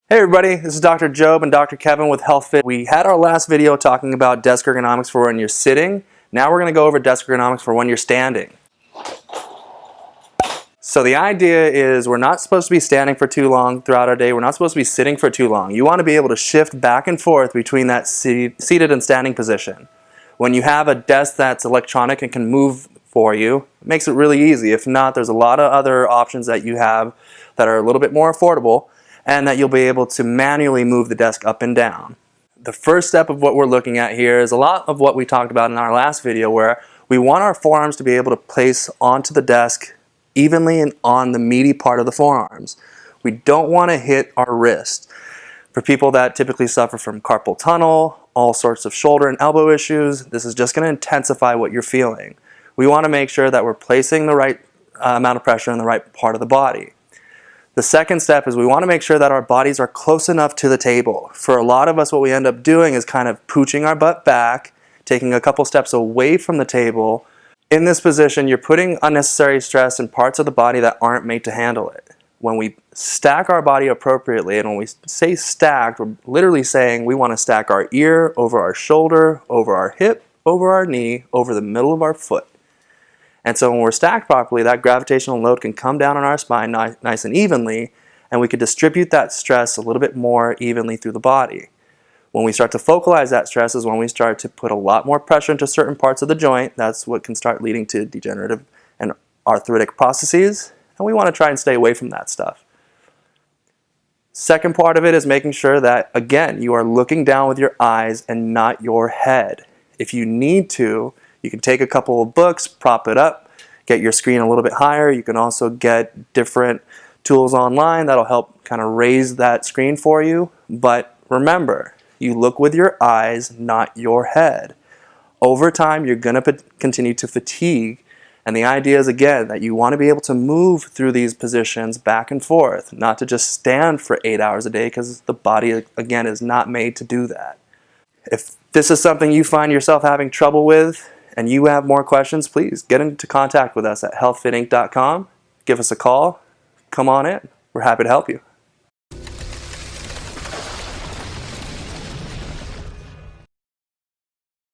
Hey everybody, this is Dr. Job and Dr. Kevin with HealthFit. We had our last video talking about desk ergonomics for when you're sitting. Now we're going to go over desk ergonomics for when you're standing. So the idea is we're not supposed to be standing for too long throughout our day. We're not supposed to be sitting for too long. You want to be able to shift back and forth between that seated and standing position. When you have a desk that's electronic and can move for you, it makes it really easy. If not, there's a lot of other options that you have that are a little bit more affordable and that you'll be able to manually move the desk up and down. The first step of what we're looking at here is a lot of what we talked about in our last video, where we want our forearms to be able to place onto the desk evenly and on the meaty part of the forearms. We don't want to hit our wrist. For people that typically suffer from carpal tunnel, all sorts of shoulder and elbow issues, this is just going to intensify what you're feeling. We want to make sure that we're placing the right amount of pressure in the right part of the body. The second step is we want to make sure that our bodies are close enough to the table. For a lot of us, what we end up doing is kind of pooching our butt back, taking a couple steps away from the table. In this position, you're putting unnecessary stress in parts of the body that aren't made to handle it. When we stack our body appropriately, and when we say stacked, we're literally saying we want to stack our ear over our shoulder, over our hip, over our knee, over the middle of our foot. And so when we're stacked properly, that gravitational load can come down on our spine nice and evenly, and we could distribute that stress a little bit more evenly through the body. When we start to focalize that stress is when we start to put a lot more pressure into certain parts of the joint. That's what can start leading to degenerative and arthritic processes, and we want to try and stay away from that stuff. Second part of it is making sure that, again, you are looking down with your eyes and not your head. If you need to, you can take a couple of books, prop it up, get your screen a little bit higher. You can also get different tools online that'll help kind of raise that screen for you. But remember, you look with your eyes, not your head. Over time, you're going to continue to fatigue. And the idea is, again, that you want to be able to move through these positions back and forth, not to just stand for 8 hours a day, because the body, again, is not made to do that. If this is something you find yourself having trouble with, and you have more questions, please get into contact with us at healthfitinc.com. Give us a call. Come on in. We're happy to help you.